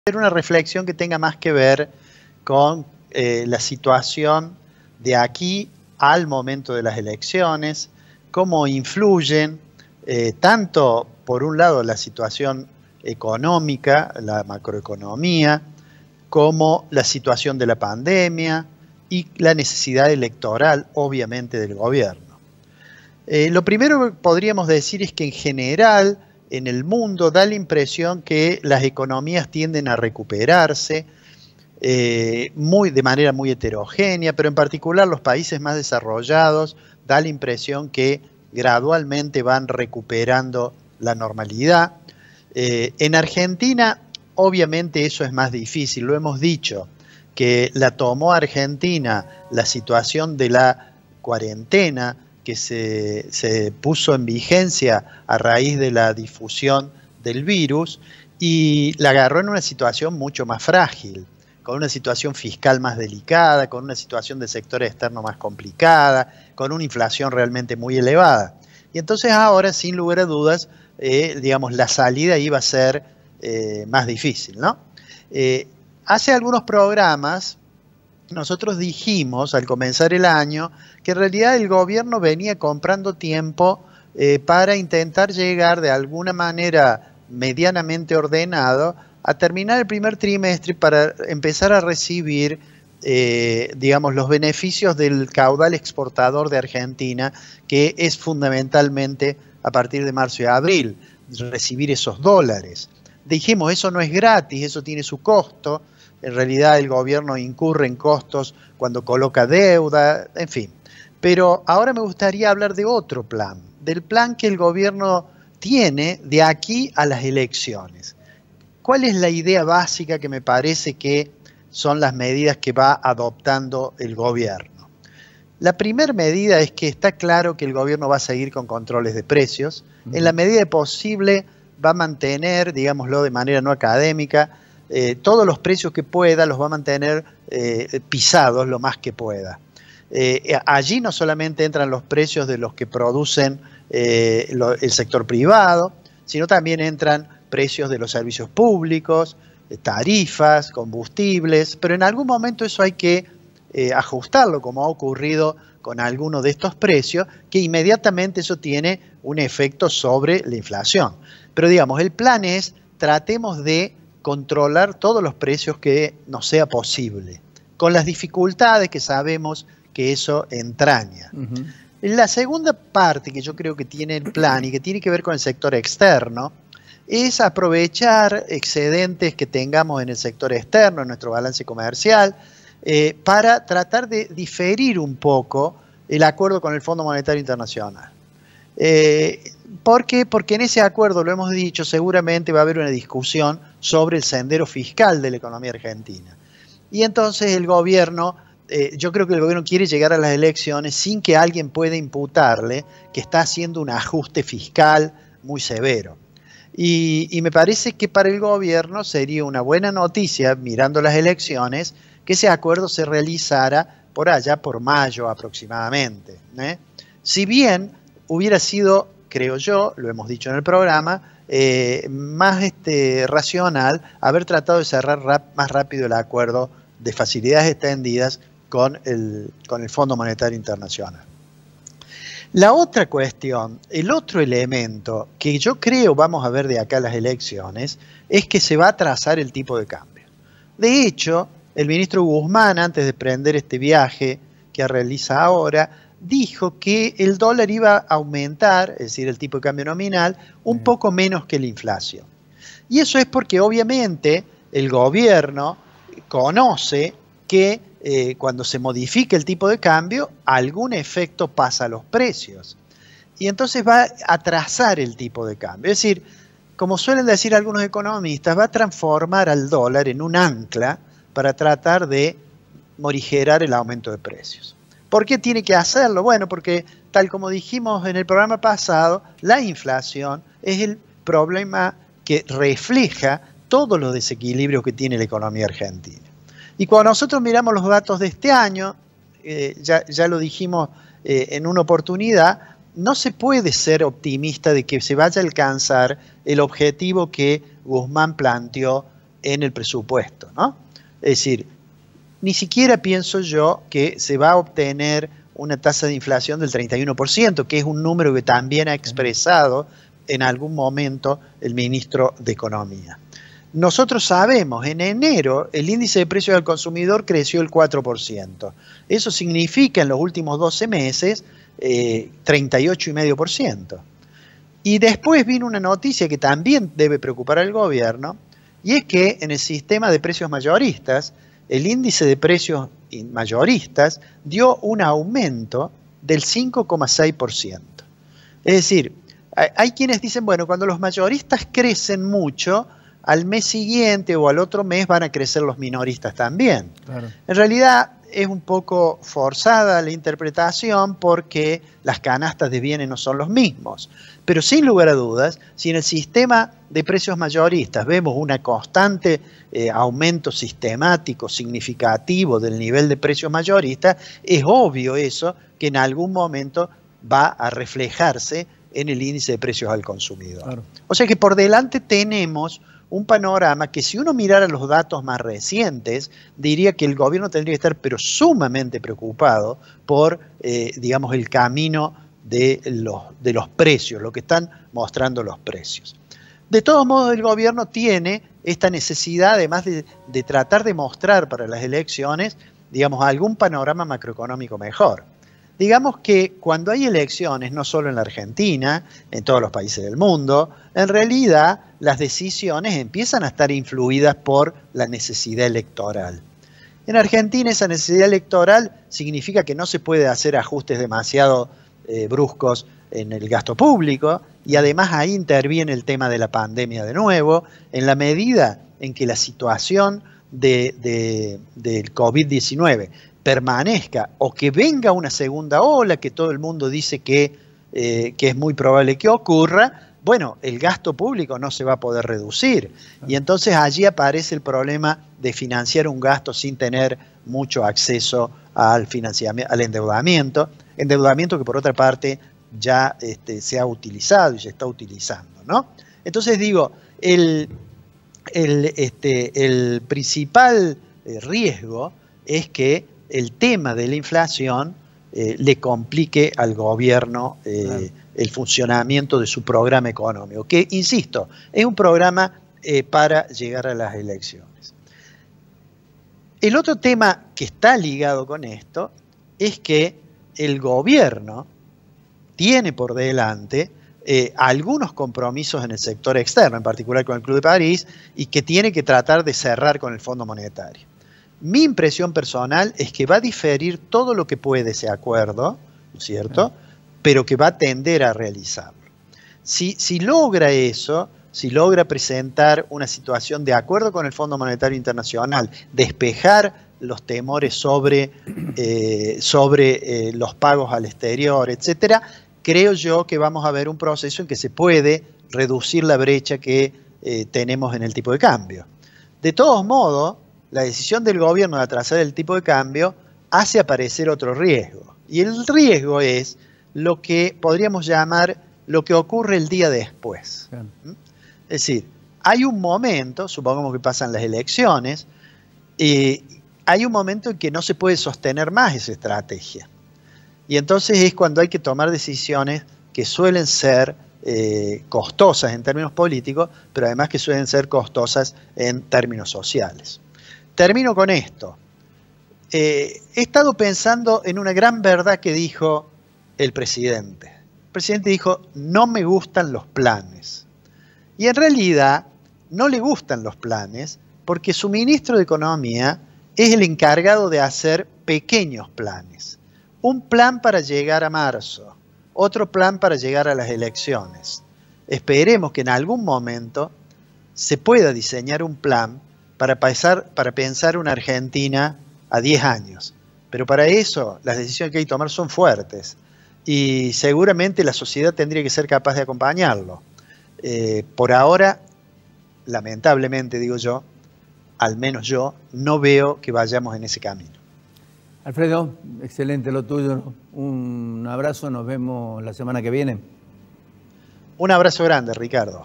hacer una reflexión que tenga más que ver con la situación de aquí al momento de las elecciones, cómo influyen tanto, por un lado, la situación económica, la macroeconomía, como la situación de la pandemia y la necesidad electoral, obviamente, del gobierno. Lo primero que podríamos decir es que en general en el mundo da la impresión que las economías tienden a recuperarse de manera muy heterogénea, pero en particular los países más desarrollados da la impresión que gradualmente van recuperando la normalidad. En Argentina, obviamente eso es más difícil, lo hemos dicho, que la tomó Argentina la situación de la cuarentena, que se puso en vigencia a raíz de la difusión del virus y la agarró en una situación mucho más frágil, con una situación fiscal más delicada, con una situación del sector externo más complicada, con una inflación realmente muy elevada. Y entonces ahora, sin lugar a dudas, digamos, la salida iba a ser más difícil, ¿no? Hace algunos programas nosotros dijimos al comenzar el año que en realidad el gobierno venía comprando tiempo para intentar llegar de alguna manera medianamente ordenado a terminar el primer trimestre para empezar a recibir digamos, los beneficios del caudal exportador de Argentina, que es fundamentalmente a partir de marzo y abril, recibir esos dólares. Dijimos, eso no es gratis, eso tiene su costo. En realidad el gobierno incurre en costos cuando coloca deuda, en fin. Pero ahora me gustaría hablar de otro plan, del plan que el gobierno tiene de aquí a las elecciones. ¿Cuál es la idea básica que me parece que son las medidas que va adoptando el gobierno? La primera medida es que está claro que el gobierno va a seguir con controles de precios. En la medida posible va a mantener, digámoslo de manera no académica, todos los precios que pueda los va a mantener pisados lo más que pueda. Allí no solamente entran los precios de los que producen el sector privado, sino también entran precios de los servicios públicos, tarifas, combustibles, pero en algún momento eso hay que ajustarlo, como ha ocurrido con algunos de estos precios, que inmediatamente eso tiene un efecto sobre la inflación. Pero digamos, el plan es, tratemos de controlar todos los precios que nos sea posible, con las dificultades que sabemos que eso entraña. La segunda parte que yo creo que tiene el plan y que tiene que ver con el sector externo es aprovechar excedentes que tengamos en el sector externo, en nuestro balance comercial, para tratar de diferir un poco el acuerdo con el Fondo Monetario Internacional. ¿Por qué? Porque en ese acuerdo, lo hemos dicho, seguramente va a haber una discusión sobre el sendero fiscal de la economía argentina. Y entonces el gobierno, yo creo que el gobierno quiere llegar a las elecciones sin que alguien pueda imputarle que está haciendo un ajuste fiscal muy severo. Y me parece que para el gobierno sería una buena noticia, mirando las elecciones, que ese acuerdo se realizara por allá por mayo aproximadamente. Si bien hubiera sido, creo yo, lo hemos dicho en el programa, más racional haber tratado de cerrar más rápido el acuerdo de facilidades extendidas con el Fondo Monetario Internacional. La otra cuestión, el otro elemento que yo creo vamos a ver de acá a las elecciones, es que se va a trazar el tipo de cambio. De hecho, el ministro Guzmán, antes de emprender este viaje que realiza ahora, dijo que el dólar iba a aumentar, es decir, el tipo de cambio nominal, un poco menos que la inflación. Y eso es porque obviamente el gobierno conoce que cuando se modifica el tipo de cambio, algún efecto pasa a los precios. Y entonces va a trazar el tipo de cambio. Es decir, como suelen decir algunos economistas, va a transformar al dólar en un ancla para tratar de morigerar el aumento de precios. ¿Por qué tiene que hacerlo? Bueno, porque tal como dijimos en el programa pasado, la inflación es el problema que refleja todos los desequilibrios que tiene la economía argentina. Y cuando nosotros miramos los datos de este año, ya lo dijimos en una oportunidad, no se puede ser optimista de que se vaya a alcanzar el objetivo que Guzmán planteó en el presupuesto, ¿no? Es decir, ni siquiera pienso yo que se va a obtener una tasa de inflación del 31%, que es un número que también ha expresado en algún momento el ministro de Economía. Nosotros sabemos, en enero el índice de precios al consumidor creció el 4%. Eso significa en los últimos 12 meses 38,5%. Y después vino una noticia que también debe preocupar al gobierno, y es que en el sistema de precios mayoristas, el índice de precios mayoristas dio un aumento del 5,6%. Es decir, hay quienes dicen, bueno, cuando los mayoristas crecen mucho, al mes siguiente o al otro mes van a crecer los minoristas también. Claro. En realidad es un poco forzada la interpretación porque las canastas de bienes no son los mismos. Pero sin lugar a dudas, si en el sistema de precios mayoristas vemos una constante aumento sistemático, significativo del nivel de precios mayoristas, es obvio eso que en algún momento va a reflejarse en el índice de precios al consumidor. Claro. O sea que por delante tenemos un panorama que si uno mirara los datos más recientes, diría que el gobierno tendría que estar pero sumamente preocupado por, digamos, el camino de los precios, lo que están mostrando los precios. De todos modos, el gobierno tiene esta necesidad, además de tratar de mostrar para las elecciones, digamos, algún panorama macroeconómico mejor. Digamos que cuando hay elecciones, no solo en la Argentina, en todos los países del mundo, en realidad las decisiones empiezan a estar influidas por la necesidad electoral. En Argentina esa necesidad electoral significa que no se puede hacer ajustes demasiado bruscos en el gasto público y además ahí interviene el tema de la pandemia de nuevo, en la medida en que la situación del COVID-19 permanezca o que venga una segunda ola que todo el mundo dice que es muy probable que ocurra, bueno, el gasto público no se va a poder reducir y entonces allí aparece el problema de financiar un gasto sin tener mucho acceso al financiamiento, al endeudamiento que por otra parte ya se ha utilizado y se está utilizando, ¿no? Entonces digo, el principal riesgo es que el tema de la inflación le complique al gobierno el funcionamiento de su programa económico, que, insisto, es un programa para llegar a las elecciones. El otro tema que está ligado con esto es que el gobierno tiene por delante algunos compromisos en el sector externo, en particular con el Club de París, y que tiene que tratar de cerrar con el Fondo Monetario. Mi impresión personal es que va a diferir todo lo que puede ese acuerdo, ¿no es cierto?, pero que va a tender a realizarlo. Si logra eso, si logra presentar una situación de acuerdo con el Fondo Monetario Internacional, despejar los temores sobre los pagos al exterior, etcétera, creo yo que vamos a ver un proceso en que se puede reducir la brecha que tenemos en el tipo de cambio. De todos modos, la decisión del gobierno de atrasar el tipo de cambio hace aparecer otro riesgo. Y el riesgo es lo que podríamos llamar lo que ocurre el día después. Bien. Es decir, hay un momento, supongamos que pasan las elecciones, hay un momento en que no se puede sostener más esa estrategia. Y entonces es cuando hay que tomar decisiones que suelen ser costosas en términos políticos, pero además que suelen ser costosas en términos sociales. Termino con esto. He estado pensando en una gran verdad que dijo el presidente. El presidente dijo, no me gustan los planes. Y en realidad no le gustan los planes porque su ministro de Economía es el encargado de hacer pequeños planes. Un plan para llegar a marzo, otro plan para llegar a las elecciones. Esperemos que en algún momento se pueda diseñar un plan para pensar una Argentina a 10 años. Pero para eso las decisiones que hay que tomar son fuertes y seguramente la sociedad tendría que ser capaz de acompañarlo. Por ahora, lamentablemente digo yo, al menos yo, no veo que vayamos en ese camino. Alfredo, excelente lo tuyo. Un abrazo, nos vemos la semana que viene. Un abrazo grande, Ricardo.